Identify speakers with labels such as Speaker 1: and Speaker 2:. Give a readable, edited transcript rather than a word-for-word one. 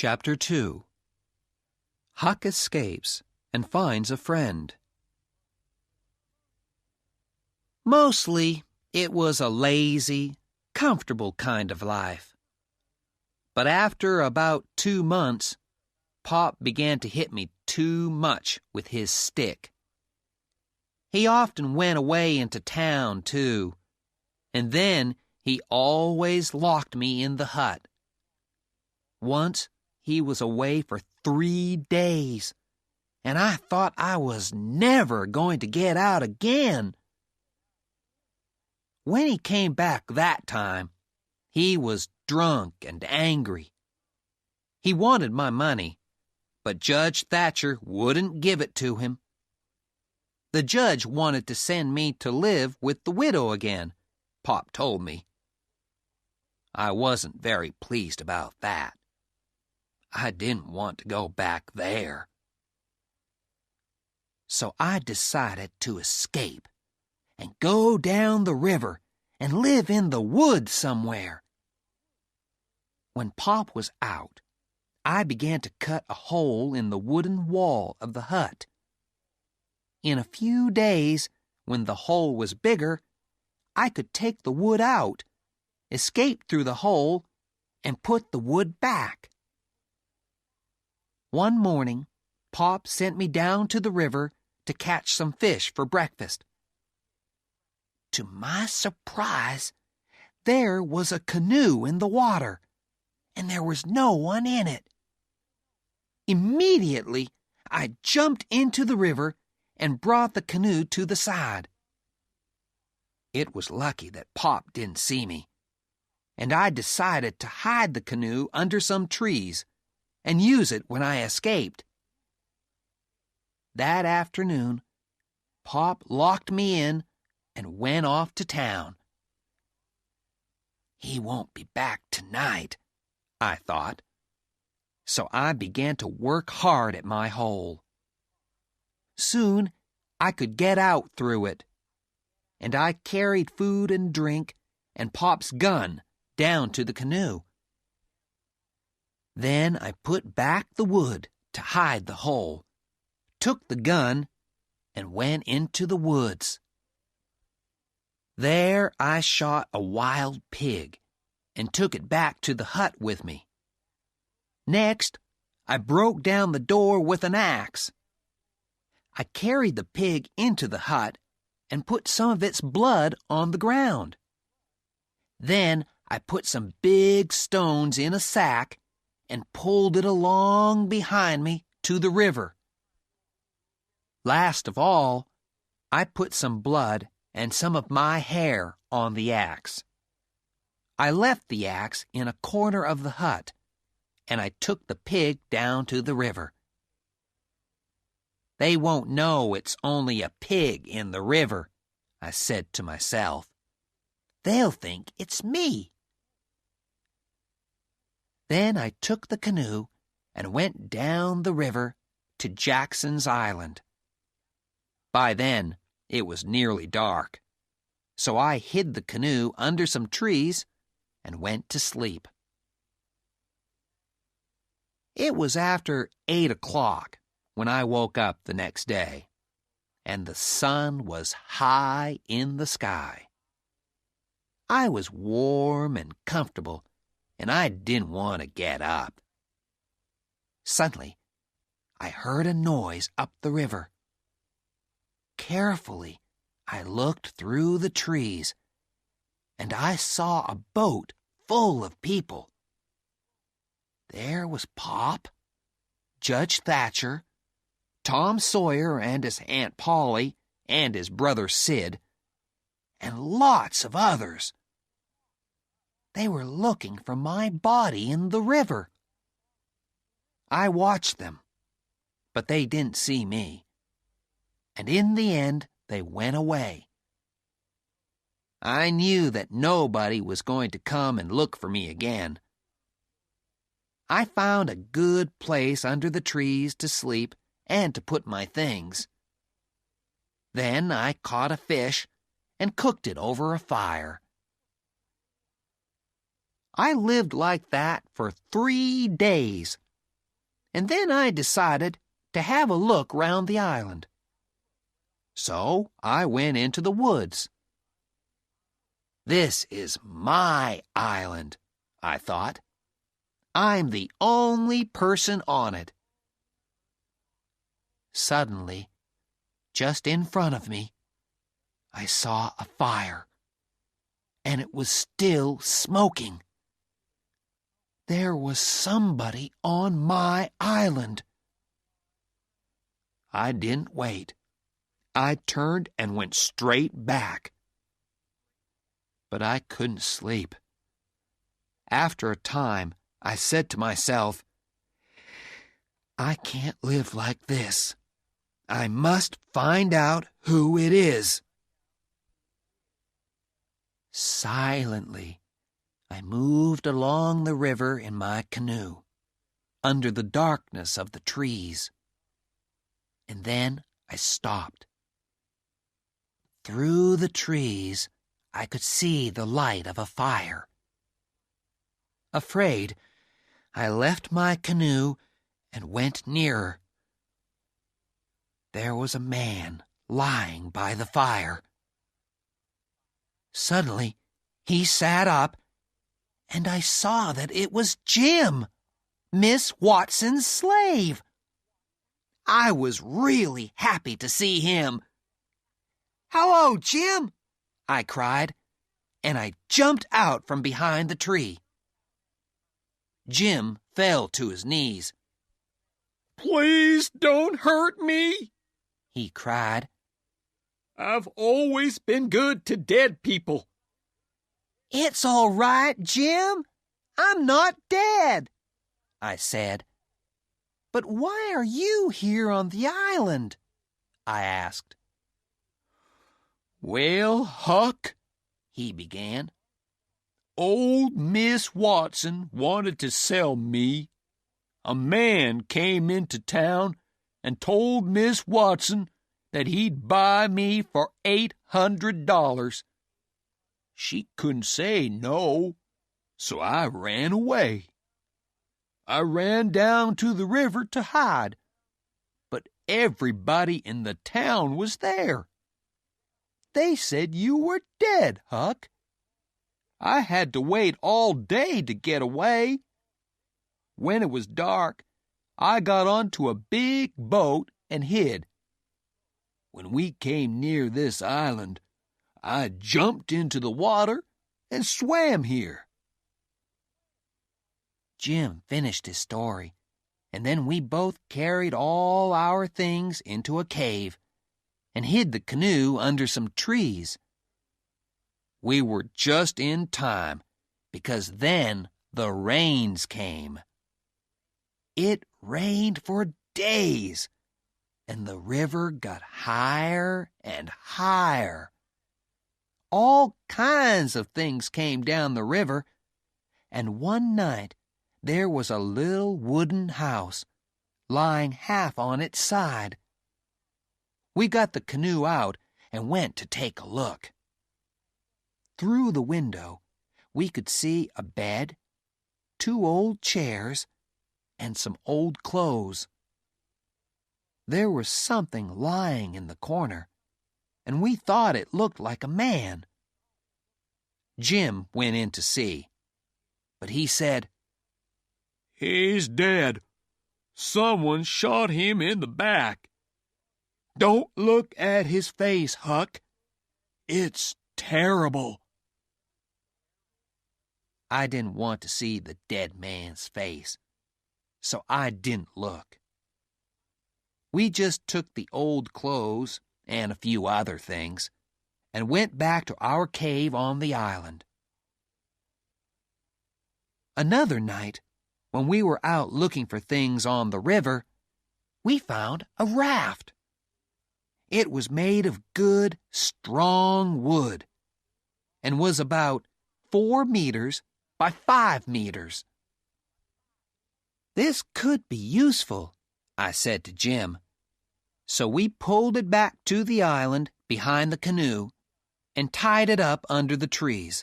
Speaker 1: Chapter 2. Huck escapes and finds a friend. Mostly, it was a lazy, comfortable kind of life. But after about 2 months, Pop began to hit me too much with his stick. He often went away into town, too, and then he always locked me in the hut. Once, he was away for 3 days, and I thought I was never going to get out again. When he came back that time, he was drunk and angry. He wanted my money, but Judge Thatcher wouldn't give it to him. The judge wanted to send me to live with the widow again, Pop told me. I wasn't very pleased about that. I didn't want to go back there. So I decided to escape and go down the river and live in the woods somewhere. When Pop was out, I began to cut a hole in the wooden wall of the hut. In a few days, when the hole was bigger, I could take the wood out, escape through the hole, and put the wood back. One morning, Pop sent me down to the river to catch some fish for breakfast. To my surprise, there was a canoe in the water, and there was no one in it. Immediately, I jumped into the river and brought the canoe to the side. It was lucky that Pop didn't see me, and I decided to hide the canoe under some trees and use it when I escaped. That afternoon, Pop locked me in and went off to town. He won't be back tonight, I thought. So I began to work hard at my hole. Soon, I could get out through it, and I carried food and drink and Pop's gun down to the canoe. Then I put back the wood to hide the hole, took the gun, and went into the woods. There I shot a wild pig and took it back to the hut with me. Next, I broke down the door with an axe. I carried the pig into the hut and put some of its blood on the ground. Then I put some big stones in a sack and pulled it along behind me to the river. Last of all, I put some blood and some of my hair on the axe. I left the axe in a corner of the hut, and I took the pig down to the river. They won't know it's only a pig in the river, I said to myself. They'll think it's me. Then I took the canoe and went down the river to Jackson's Island. By then, it was nearly dark, so I hid the canoe under some trees and went to sleep. It was after 8 o'clock when I woke up the next day, and the sun was high in the sky. I was warm and comfortable, and I didn't want to get up. Suddenly, I heard a noise up the river. Carefully, I looked through the trees, and I saw a boat full of people. There was Pop, Judge Thatcher, Tom Sawyer and his Aunt Polly and his brother Sid, and lots of others. They were looking for my body in the river. I watched them, but they didn't see me, and in the end they went away. I knew that nobody was going to come and look for me again. I found a good place under the trees to sleep and to put my things. Then I caught a fish and cooked it over a fire. I lived like that for 3 days and then I decided to have a look round the island. So I went into the woods. This is my island, I thought. I'm the only person on it. Suddenly, just in front of me, I saw a fire, and it was still smoking. There was somebody on my island. I didn't wait. I turned and went straight back. But I couldn't sleep. After a time, I said to myself, I can't live like this. I must find out who it is. Silently, I moved along the river in my canoe, under the darkness of the trees. And then I stopped. Through the trees, I could see the light of a fire. Afraid, I left my canoe and went nearer. There was a man lying by the fire. Suddenly, he sat up, and I saw that it was Jim, Miss Watson's slave. I was really happy to see him. "Hello, Jim!" I cried, and I jumped out from behind the tree. Jim fell to his knees.
Speaker 2: "Please don't hurt me,"
Speaker 1: he cried.
Speaker 2: "I've always been good to dead people."
Speaker 1: "It's all right, Jim. I'm not dead," I said. "But why are you here on the island?" I asked.
Speaker 2: "Well, Huck," he began, "old Miss Watson wanted to sell me. A man came into town and told Miss Watson that he'd buy me for $800. She couldn't say no, so I ran away. I ran down to the river to hide, but everybody in the town was there. They said you were dead, Huck. I had to wait all day to get away. When it was dark, I got onto a big boat and hid. When we came near this island, I jumped into the water and swam here."
Speaker 1: Jim finished his story, and then we both carried all our things into a cave and hid the canoe under some trees. We were just in time, because then the rains came. It rained for days, and the river got higher and higher. All kinds of things came down the river, and one night there was a little wooden house lying half on its side. We got the canoe out and went to take a look. Through the window, we could see a bed, 2 old chairs, and some old clothes. There was something lying in the corner, and we thought it looked like a man. Jim went in to see, but he said,
Speaker 2: "He's dead. Someone shot him in the back. Don't look at his face, Huck. It's terrible."
Speaker 1: I didn't want to see the dead man's face, so I didn't look. We just took the old clothes and a few other things and went back to our cave on the island. Another night, when we were out looking for things on the river, we found a raft. It was made of good, strong wood and was about 4 meters by 5 meters. "This could be useful," I said to Jim. So we pulled it back to the island behind the canoe and tied it up under the trees.